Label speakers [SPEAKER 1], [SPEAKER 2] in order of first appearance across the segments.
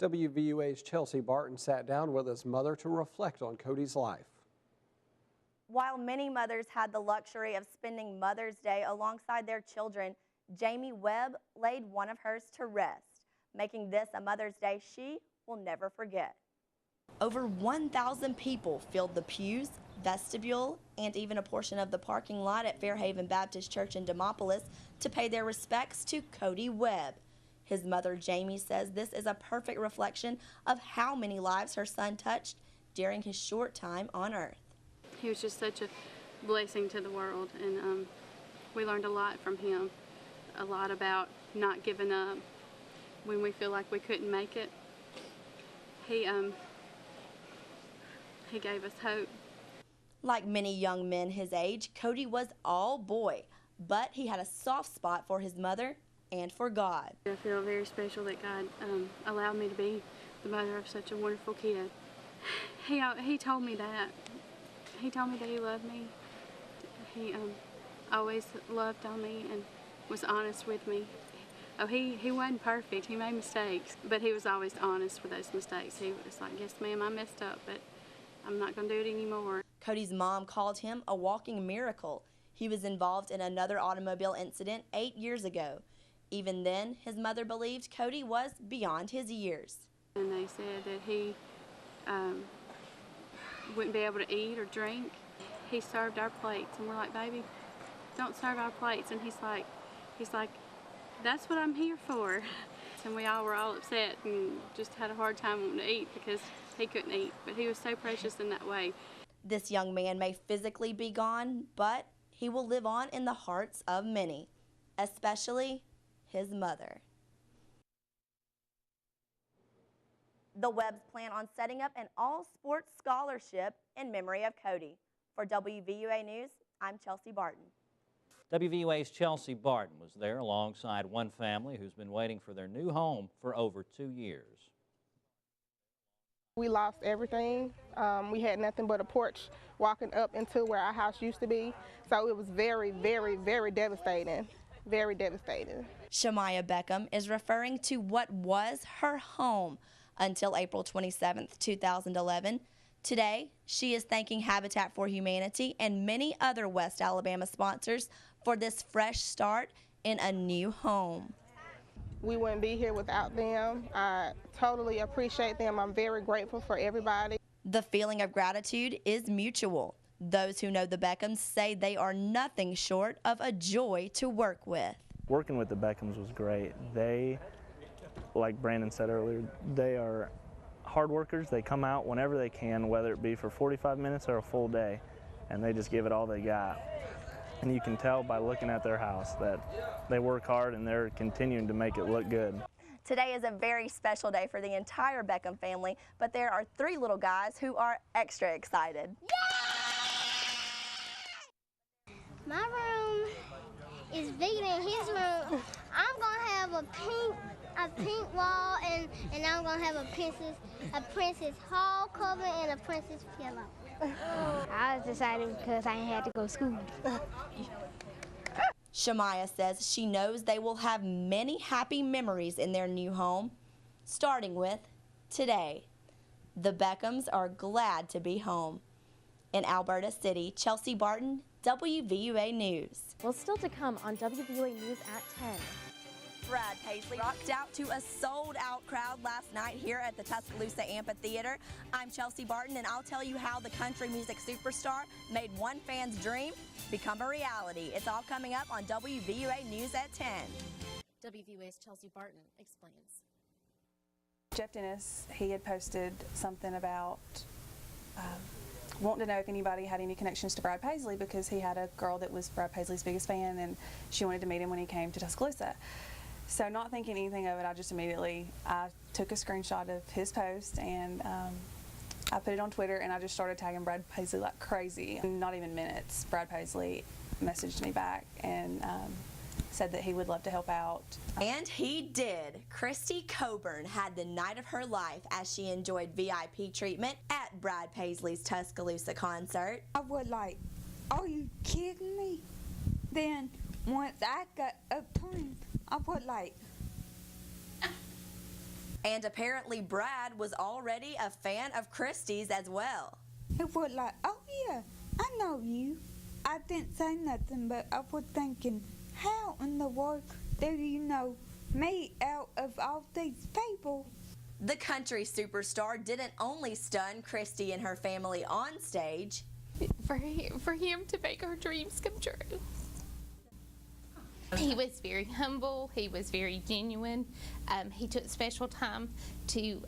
[SPEAKER 1] WVUA's Chelsea Barton sat down with his mother to reflect on Cody's life.
[SPEAKER 2] While many mothers had the luxury of spending Mother's Day alongside their children, Jamie Webb laid one of hers to rest, making this a Mother's Day she will never forget. Over 1,000 people filled the pews, vestibule, and even a portion of the parking lot at Fairhaven Baptist Church in Demopolis to pay their respects to Cody Webb. His mother, Jamie, says this is a perfect reflection of how many lives her son touched during his short time on earth.
[SPEAKER 3] He was just such a blessing to the world, and we learned a lot from him, a lot about not giving up when we feel like we couldn't make it. He gave us hope.
[SPEAKER 2] Like many young men his age, Cody was all boy, but he had a soft spot for his mother and for God.
[SPEAKER 3] I feel very special that God allowed me to be the mother of such a wonderful kid. He told me that. He told me that he loved me. He always loved on me and was honest with me. Oh, he wasn't perfect. He made mistakes, but he was always honest with those mistakes. He was like, yes, ma'am, I messed up, but I'm not going to do it anymore.
[SPEAKER 2] Cody's mom called him a walking miracle. He was involved in another automobile incident 8 years ago. Even then, his mother believed Cody was beyond his years.
[SPEAKER 3] And they said that he wouldn't be able to eat or drink. He served our plates, and we're like, baby, don't serve our plates. And he's like, that's what I'm here for. And we all were all upset and just had a hard time wanting to eat because he couldn't eat. But he was so precious in that way.
[SPEAKER 2] This young man may physically be gone, but he will live on in the hearts of many, especially his mother. The Webbs plan on setting up an all-sports scholarship in memory of Cody. For WVUA News, I'm Chelsea Barton.
[SPEAKER 4] WVUA's Chelsea Barton was there alongside one family who's been waiting for their new home for over 2 years.
[SPEAKER 5] We lost everything. We had nothing but a porch walking up into where our house used to be. So it was very, very, very devastating. Very devastating.
[SPEAKER 2] Shamaya Beckham is referring to what was her home until April 27th, 2011. Today, she is thanking Habitat for Humanity and many other West Alabama sponsors for this fresh start in a new home.
[SPEAKER 5] We wouldn't be here without them. I totally appreciate them. I'm very grateful for everybody.
[SPEAKER 2] The feeling of gratitude is mutual. Those who know the Beckhams say they are nothing short of a joy to work with.
[SPEAKER 6] Working with the Beckhams was great. They, like Brandon said earlier, they are hard workers. They come out whenever they can, whether it be for 45 minutes or a full day, and they just give it all they got. And you can tell by looking at their house that they work hard and they're continuing to make it look good.
[SPEAKER 2] Today is a very special day for the entire Beckham family, but there are 3 little guys who are extra excited.
[SPEAKER 7] My room is bigger than his room. I'm gonna have a pink wall, and I'm gonna have a princess hall cover and a princess pillow. I was excited because I had to go to school.
[SPEAKER 2] Shamaya says she knows they will have many happy memories in their new home, starting with today. The Beckhams are glad to be home. In Alberta City, Chelsea Barton, WVUA News.
[SPEAKER 8] Well, still to come on WVUA News at 10.
[SPEAKER 2] Brad Paisley rocked out to a sold-out crowd last night here at the Tuscaloosa Amphitheater. I'm Chelsea Barton, and I'll tell you how the country music superstar made one fan's dream become a reality. It's all coming up on WVUA News at 10.
[SPEAKER 8] WVUA's Chelsea Barton explains.
[SPEAKER 9] Jeff Dennis, he had posted something about wanting to know if anybody had any connections to Brad Paisley because he had a girl that was Brad Paisley's biggest fan and she wanted to meet him when he came to Tuscaloosa. So not thinking anything of it, I just immediately took a screenshot of his post and I put it on Twitter and I just started tagging Brad Paisley like crazy. In not even minutes, Brad Paisley messaged me back and said that he would love to help out.
[SPEAKER 2] And he did. Christy Coburn had the night of her life as she enjoyed VIP treatment at Brad Paisley's Tuscaloosa concert.
[SPEAKER 10] I was like, are you kidding me? Then once I got up to him, I was like,
[SPEAKER 2] And apparently Brad was already a fan of Christy's as well.
[SPEAKER 10] It was like, oh yeah, I know you. I didn't say nothing, but I was thinking, how in the world do you know me out of all these people?
[SPEAKER 2] The country superstar didn't only stun Christy and her family on stage.
[SPEAKER 11] For him to make her dreams come true. He was very humble, he was very genuine. He took special time to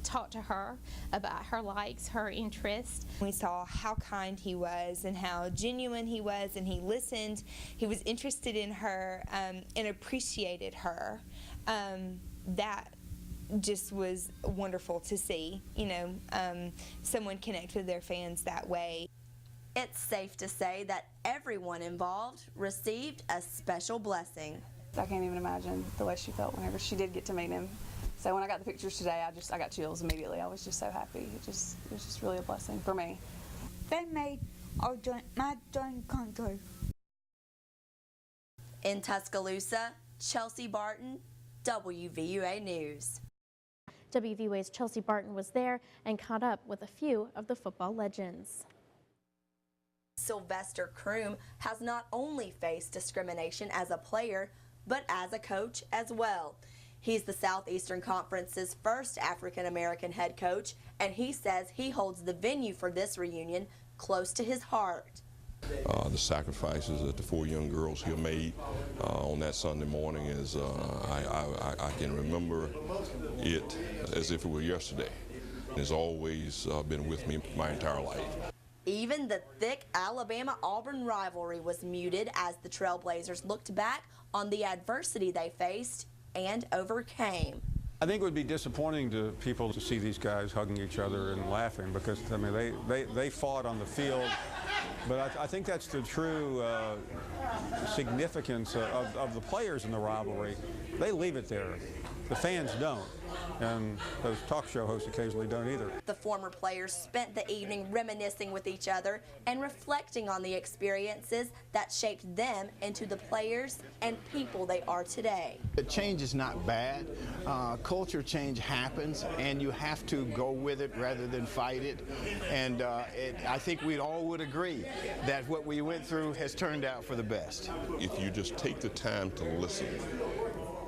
[SPEAKER 11] talk to her about her likes, her interests.
[SPEAKER 12] We saw how kind he was and how genuine he was, and he listened. He was interested in her and appreciated her. That just was wonderful to see, you know, someone connect with their fans that way.
[SPEAKER 2] It's safe to say that everyone involved received a special blessing.
[SPEAKER 9] I can't even imagine the way she felt whenever she did get to meet him. So when I got the pictures today, I got chills immediately. I was just so happy. It was just really a blessing for me.
[SPEAKER 10] They made my dream come true.
[SPEAKER 2] In Tuscaloosa, Chelsea Barton, WVUA News.
[SPEAKER 8] WVUA's Chelsea Barton was there and caught up with a few of the football legends.
[SPEAKER 2] Sylvester Croom has not only faced discrimination as a player, but as a coach as well. He's the Southeastern Conference's first African-American head coach, and he says he holds the venue for this reunion close to his heart.
[SPEAKER 13] The sacrifices that the 4 young girls here made on that Sunday morning is, I can remember it as if it were yesterday. It's always been with me my entire life.
[SPEAKER 2] Even the thick Alabama-Auburn rivalry was muted as the Trailblazers looked back on the adversity they faced and overcame.
[SPEAKER 14] I think it would be disappointing to people to see these guys hugging each other and laughing because, I mean, they fought on the field. But I think that's the true significance of the players in the rivalry. They leave it there. The fans don't. And those talk show hosts occasionally don't either.
[SPEAKER 2] The former players spent the evening reminiscing with each other and reflecting on the experiences that shaped them into the players and people they are today.
[SPEAKER 15] The change is not bad. Culture change happens, and you have to go with it rather than fight it. And I think we all would agree that what we went through has turned out for the best.
[SPEAKER 13] If you just take the time to listen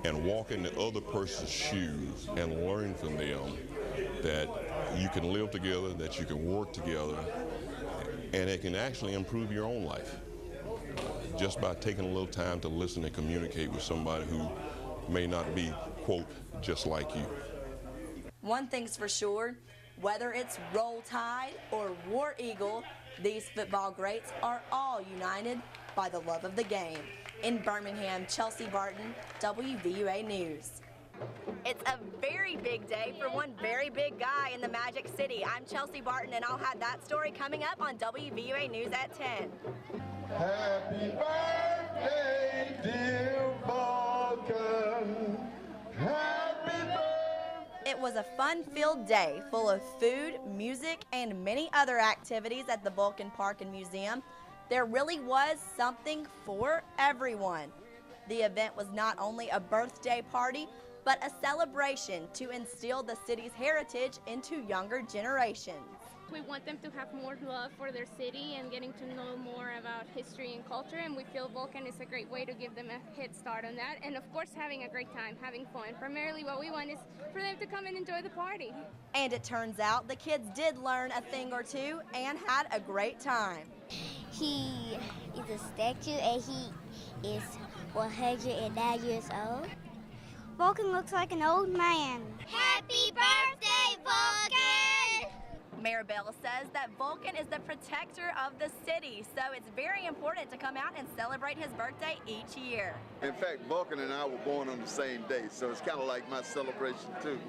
[SPEAKER 13] and walk in the other person's shoes and learn from them that you can live together, that you can work together, and it can actually improve your own life. Just by taking a little time to listen and communicate with somebody who may not be, quote, just like you.
[SPEAKER 2] One thing's for sure, whether it's Roll Tide or War Eagle, these football greats are all united by the love of the game. In Birmingham, Chelsea Barton, WVUA News. It's a very big day for one very big guy in the Magic City. I'm Chelsea Barton, and I'll have that story coming up on WVUA News at 10.
[SPEAKER 16] Happy birthday, dear Vulcan. Happy birthday.
[SPEAKER 2] It was a fun-filled day full of food, music, and many other activities at the Vulcan Park and Museum. There really was something for everyone. The event was not only a birthday party, but a celebration to instill the city's heritage into younger generations.
[SPEAKER 17] We want them to have more love for their city and getting to know more about history and culture, and we feel Vulcan is a great way to give them a head start on that, and of course having a great time, having fun. Primarily what we want is for them to come and enjoy the party. And it turns out the kids did learn a thing or two and had a great time.
[SPEAKER 7] He is a statue and he is 109 years old. Vulcan looks like an old man. Happy birthday, Vulcan!
[SPEAKER 2] Maribel says that Vulcan is the protector of the city, so it's very important to come out and celebrate his birthday each year.
[SPEAKER 16] In fact, Vulcan and I were born on the same day, so it's kind of like my celebration too.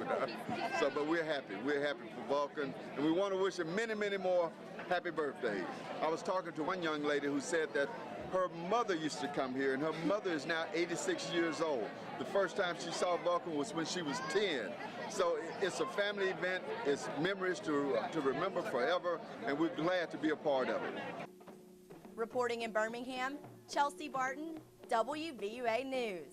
[SPEAKER 16] But we're happy. We're happy for Vulcan, and we want to wish him many, many more happy birthdays. I was talking to one young lady who said that her mother used to come here, and her mother is now 86 years old. The first time she saw Vulcan was when she was 10. So it's a family event, it's memories to remember forever, and we're glad to be a part of it.
[SPEAKER 2] Reporting in Birmingham, Chelsea Barton, WVUA News.